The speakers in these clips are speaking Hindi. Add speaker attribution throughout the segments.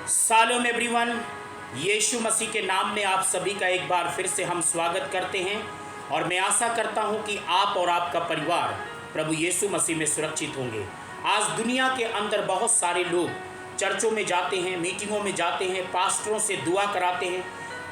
Speaker 1: सालोम एवरीवन, यीशु मसीह के नाम में आप सभी का एक बार फिर से हम स्वागत करते हैं और मैं आशा करता हूं कि आप और आपका परिवार प्रभु यीशु मसीह में सुरक्षित होंगे। आज दुनिया के अंदर बहुत सारे लोग चर्चों में जाते हैं, मीटिंगों में जाते हैं, पास्टरों से दुआ कराते हैं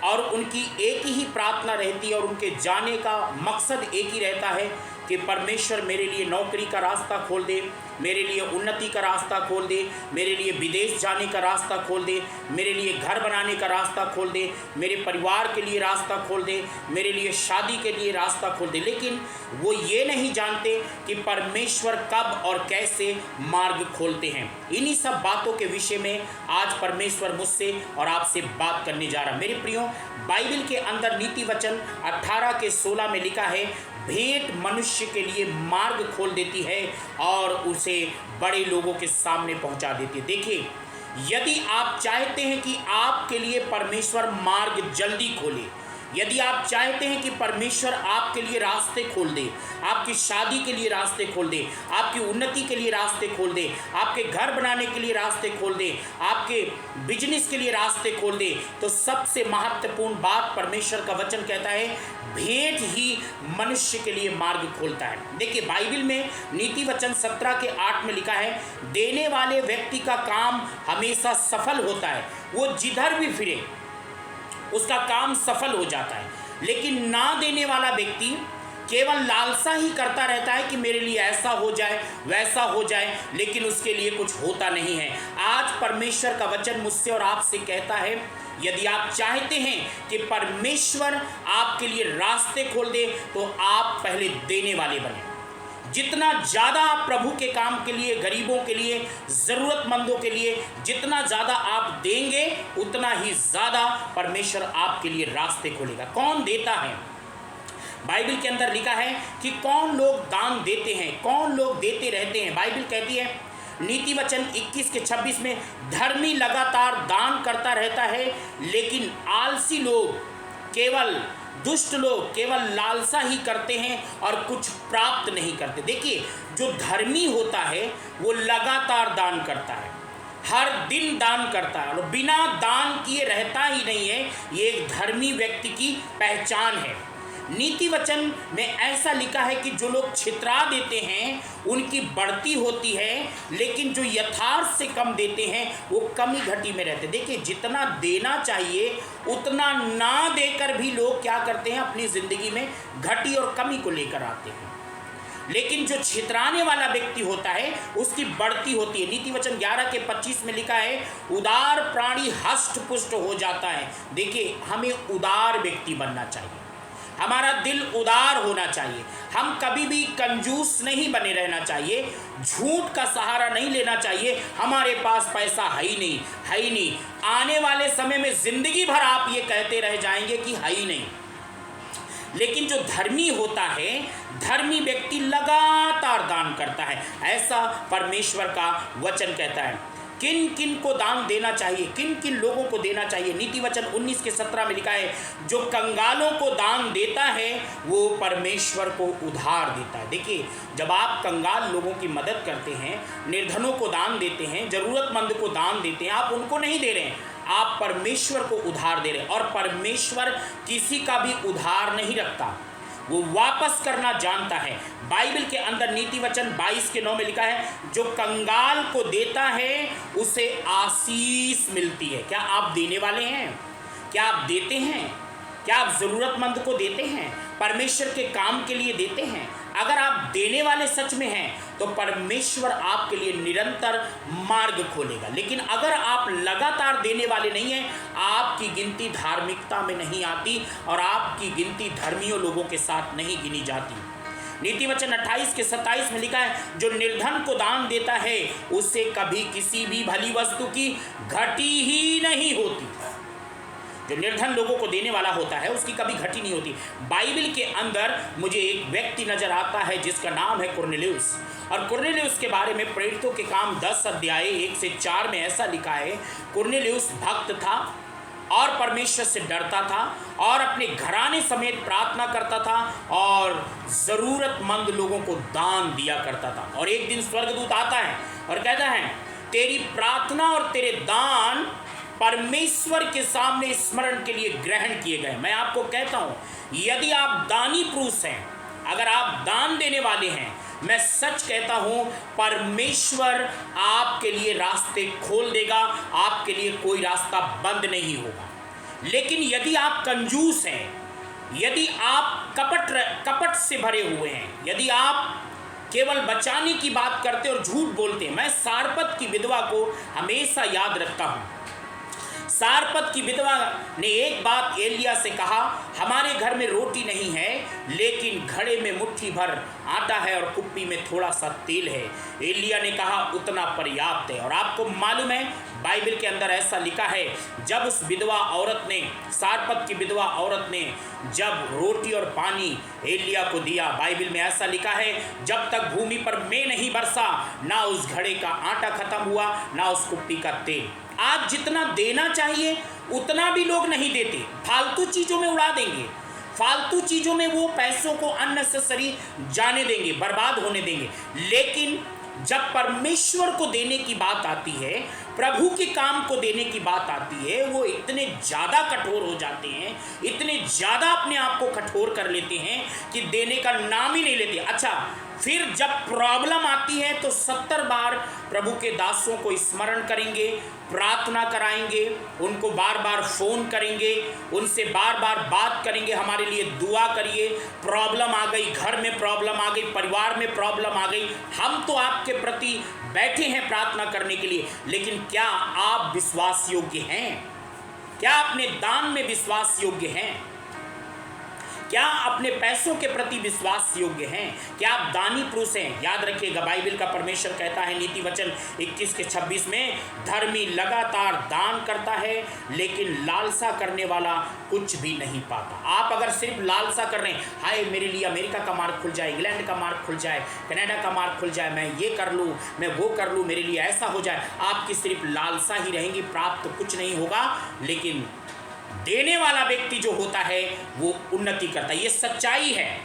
Speaker 1: और उनकी एक ही प्रार्थना रहती है और उनके जाने का मकसद एक ही रहता है कि परमेश्वर मेरे लिए नौकरी का रास्ता खोल दे, मेरे लिए उन्नति का रास्ता खोल दे, मेरे लिए विदेश जाने का रास्ता खोल दे, मेरे लिए घर बनाने का रास्ता खोल दे, मेरे परिवार के लिए रास्ता खोल दे, मेरे लिए शादी के लिए रास्ता खोल दे। लेकिन वो ये नहीं जानते कि परमेश्वर कब और कैसे मार्ग खोलते हैं। इन्हीं सब बातों के विषय में आज परमेश्वर मुझसे और आपसे बात करने जा रहा। मेरे प्रियो, बाइबल के अंदर नीति वचन 18 के 16 में लिखा है, भेंट मनुष्य के लिए मार्ग खोल देती है और उसे बड़े लोगों के सामने पहुंचा देती है। देखिए, यदि आप चाहते हैं कि आपके लिए परमेश्वर मार्ग जल्दी खोले, यदि आप चाहते हैं कि परमेश्वर आपके लिए रास्ते खोल दे, आपकी शादी के लिए रास्ते खोल दे, आपकी उन्नति के लिए रास्ते खोल दे, आपके घर बनाने के लिए रास्ते खोल दे, आपके बिजनेस के लिए रास्ते खोल दे, तो सबसे महत्वपूर्ण बात परमेश्वर का वचन कहता है, भेंट ही मनुष्य के लिए मार्ग खोलता है। देखिए, बाइबल में नीति वचन 17 के 8 में लिखा है, देने वाले व्यक्ति का काम हमेशा सफल होता है, वो जिधर भी फिरे उसका काम सफल हो जाता है। लेकिन ना देने वाला व्यक्ति केवल लालसा ही करता रहता है कि मेरे लिए ऐसा हो जाए, वैसा हो जाए, लेकिन उसके लिए कुछ होता नहीं है। आज परमेश्वर का वचन मुझसे और आपसे कहता है, यदि आप चाहते हैं कि परमेश्वर आपके लिए रास्ते खोल दे, तो आप पहले देने वाले बने। जितना ज़्यादा आप प्रभु के काम के लिए, गरीबों के लिए, ज़रूरतमंदों के लिए जितना ज़्यादा आप देंगे, उतना ही ज़्यादा परमेश्वर आपके लिए रास्ते खोलेगा। कौन देता है? बाइबल के अंदर लिखा है कि कौन लोग दान देते हैं, कौन लोग देते रहते हैं। बाइबल कहती है नीति वचन 21 के 26 में, धर्मी लगातार दान करता रहता है, लेकिन आलसी लोग, केवल दुष्ट लोग केवल लालसा ही करते हैं और कुछ प्राप्त नहीं करते। देखिए, जो धर्मी होता है वो लगातार दान करता है, हर दिन दान करता है और बिना दान किए रहता ही नहीं है। ये एक धर्मी व्यक्ति की पहचान है। नीति वचन में ऐसा लिखा है कि जो लोग छितरा देते हैं उनकी बढ़ती होती है, लेकिन जो यथार्थ से कम देते हैं वो कमी घटी में रहते। देखिए, जितना देना चाहिए उतना ना देकर भी लोग क्या करते हैं, अपनी ज़िंदगी में घटी और कमी को लेकर आते हैं। लेकिन जो छितराने वाला व्यक्ति होता है उसकी बढ़ती होती है। नीति वचन 11 के 25 में लिखा है, उदार प्राणी हष्ट पुष्ट हो जाता है। देखिए, हमें उदार व्यक्ति बनना चाहिए, हमारा दिल उदार होना चाहिए, हम कभी भी कंजूस नहीं बने रहना चाहिए, झूठ का सहारा नहीं लेना चाहिए, हमारे पास पैसा है ही नहीं, है ही नहीं। आने वाले समय में जिंदगी भर आप ये कहते रह जाएंगे कि है ही नहीं। लेकिन जो धर्मी होता है, धर्मी व्यक्ति लगातार दान करता है, ऐसा परमेश्वर का वचन कहता है। किन किन को दान देना चाहिए, किन किन लोगों को देना चाहिए? नीति वचन 19 के 17 में लिखा है, जो कंगालों को दान देता है वो परमेश्वर को उधार देता है। देखिए, जब आप कंगाल लोगों की मदद करते हैं, निर्धनों को दान देते हैं, ज़रूरतमंद को दान देते हैं, आप उनको नहीं दे रहे हैं, आप परमेश्वर को उधार दे रहे हैं। और परमेश्वर किसी का भी उधार नहीं रखता, वो वापस करना जानता है। बाइबल के अंदर नीति वचन 22 के 9 में लिखा है, जो कंगाल को देता है उसे आशीष मिलती है। क्या आप देने वाले हैं? क्या आप देते हैं? क्या आप ज़रूरतमंद को देते हैं? परमेश्वर के काम के लिए देते हैं? अगर आप देने वाले सच में हैं तो परमेश्वर आपके लिए निरंतर मार्ग खोलेगा। लेकिन अगर आप लगातार देने वाले नहीं हैं, आपकी गिनती धार्मिकता में नहीं आती और आपकी गिनती धर्मियों लोगों के साथ नहीं गिनी जाती। नीति वचन 28 के 27 में लिखा है, जो निर्धन को दान देता है उसे कभी किसी भी भली वस्तु की घटी ही नहीं होती। जो निर्धन लोगों को देने वाला होता है उसकी कभी घटी नहीं होती। बाइबल के अंदर मुझे एक व्यक्ति नजर आता है जिसका नाम है कुरनेलियुस, और कुरनेलियुस के बारे में प्रेरितों के काम 10 अध्याय 1 से 4 में ऐसा लिखा है, कुरनेलियुस भक्त था और परमेश्वर से डरता था और अपने घराने समेत प्रार्थना करता था और ज़रूरतमंद लोगों को दान दिया करता था। और एक दिन स्वर्गदूत आता है और कहता है, तेरी प्रार्थना और तेरे दान परमेश्वर के सामने स्मरण के लिए ग्रहण किए गए। मैं आपको कहता हूं, यदि आप दानी पुरुष हैं, अगर आप दान देने वाले हैं, मैं सच कहता हूं परमेश्वर आपके लिए रास्ते खोल देगा, आपके लिए कोई रास्ता बंद नहीं होगा। लेकिन यदि आप कंजूस हैं, यदि आप कपट से भरे हुए हैं, यदि आप केवल बचाने की बात करते और झूठ बोलते हैं। मैं सारपत की विधवा को हमेशा याद रखता हूं। सारपत की विधवा ने एक बात एलिया से कहा, हमारे घर में रोटी नहीं है, लेकिन घड़े में मुट्ठी भर आटा है और कुप्पी में थोड़ा सा तेल है। एलिया ने कहा उतना पर्याप्त है। और आपको मालूम है बाइबल के अंदर ऐसा लिखा है, जब उस विधवा औरत ने, सारपत की विधवा औरत ने जब रोटी और पानी एलिया को दिया, बाइबल में ऐसा लिखा है, जब तक भूमि पर मेघ नहीं बरसा, ना उस घड़े का आटा खत्म हुआ, ना उस कुप्पी का तेल। आज जितना देना चाहिए उतना भी लोग नहीं देते, फालतू चीज़ों में उड़ा देंगे, फालतू चीज़ों में वो पैसों को अननेसेसरी जाने देंगे, बर्बाद होने देंगे। लेकिन जब परमेश्वर को देने की बात आती है, प्रभु के काम को देने की बात आती है, वो इतने ज़्यादा कठोर हो जाते हैं, इतने ज़्यादा अपने आप को कठोर कर लेते हैं कि देने का नाम ही नहीं लेते। अच्छा, फिर जब प्रॉब्लम आती है तो 70 बार प्रभु के दासों को स्मरण करेंगे, प्रार्थना कराएंगे, उनको बार बार फ़ोन करेंगे, उनसे बार बार बात करेंगे, हमारे लिए दुआ करिए, प्रॉब्लम आ गई, घर में प्रॉब्लम आ गई, परिवार में प्रॉब्लम आ गई, हम तो आपके प्रति बैठे हैं प्रार्थना करने के लिए। लेकिन क्या आप विश्वास योग्य हैं? क्या अपने दान में विश्वास योग्य हैं? क्या अपने पैसों के प्रति विश्वास योग्य हैं? क्या आप दानी पुरुष हैं? याद रखिएगा, बाइबल का परमेश्वर कहता है नीति वचन 21 के 26 में, धर्मी लगातार दान करता है, लेकिन लालसा करने वाला कुछ भी नहीं पाता। आप अगर सिर्फ लालसा कर रहे हैं, हाय मेरे लिए अमेरिका का मार्ग खुल जाए, इंग्लैंड का मार्ग खुल जाए, कनाडा का मार्ग खुल जाए, मैं ये कर लूँ, मैं वो कर लूँ, मेरे लिए ऐसा हो जाए, आपकी सिर्फ लालसा ही रहेंगी, प्राप्त कुछ नहीं होगा। लेकिन देने वाला व्यक्ति जो होता है वो उन्नति करता है, ये सच्चाई है।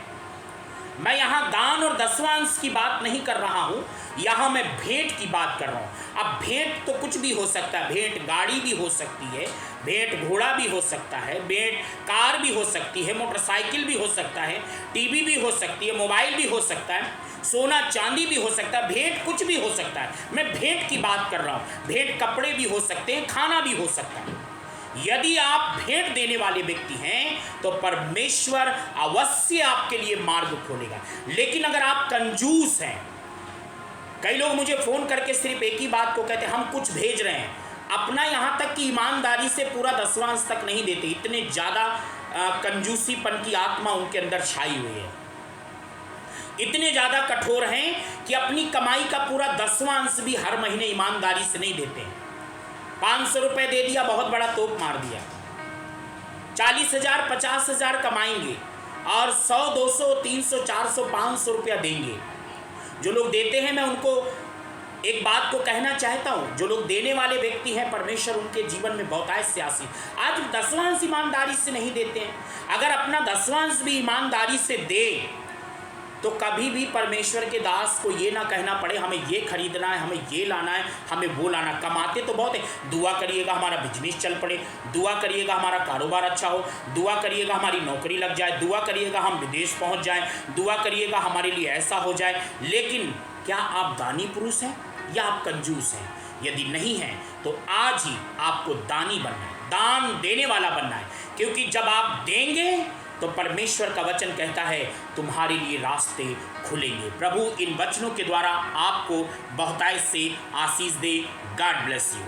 Speaker 1: मैं यहाँ दान और दसवांश की बात नहीं कर रहा हूँ, यहाँ मैं भेंट की बात कर रहा हूँ। अब भेंट तो कुछ भी हो सकता है, भेंट गाड़ी भी हो सकती है, भेंट घोड़ा भी हो सकता है, भेंट कार भी हो सकती है, मोटरसाइकिल भी हो सकता है, टीवी भी हो सकती है, मोबाइल भी हो सकता है, सोना चांदी भी हो सकता है, भेंट कुछ भी हो सकता है। मैं भेंट की बात कर रहा हूँ। भेंट कपड़े भी हो सकते हैं, खाना भी हो सकता है। यदि आप भेंट देने वाले व्यक्ति हैं तो परमेश्वर अवश्य आपके लिए मार्ग खोलेगा। लेकिन अगर आप कंजूस हैं, कई लोग मुझे फ़ोन करके सिर्फ एक ही बात को कहते हैं, हम कुछ भेज रहे हैं, अपना यहाँ तक कि ईमानदारी से पूरा दसवांश तक नहीं देते, इतने ज़्यादा कंजूसीपन की आत्मा उनके अंदर छाई हुई है, इतने ज़्यादा कठोर हैं कि अपनी कमाई का पूरा दसवांश भी हर महीने ईमानदारी से नहीं देते हैं। 500 रुपये दे दिया, बहुत बड़ा तोप मार दिया, 40,000 50,000 कमाएंगे और 100 200 300 400 500 रुपया देंगे। जो लोग देते हैं, मैं उनको एक बात को कहना चाहता हूँ, जो लोग देने वाले व्यक्ति हैं, परमेश्वर उनके जीवन में बहुतायत से आशीष। आज दसवांश ईमानदारी से नहीं देते हैं, अगर अपना दसवांश भी ईमानदारी से दे तो कभी भी परमेश्वर के दास को ये ना कहना पड़े हमें ये खरीदना है, हमें ये लाना है, हमें वो लाना। कमाते तो बहुत है, दुआ करिएगा हमारा बिजनेस चल पड़े, दुआ करिएगा हमारा कारोबार अच्छा हो, दुआ करिएगा हमारी नौकरी लग जाए, दुआ करिएगा हम विदेश पहुंच जाएं, दुआ करिएगा हमारे लिए ऐसा हो जाए। लेकिन क्या आप दानी पुरुष हैं या आप कंजूस हैं? यदि नहीं हैं तो आज ही आपको दानी बनना है, दान देने वाला बनना है, क्योंकि जब आप देंगे तो परमेश्वर का वचन कहता है तुम्हारे लिए रास्ते खुलेंगे। प्रभु इन वचनों के द्वारा आपको बहुतायत से आशीष दे। God bless you.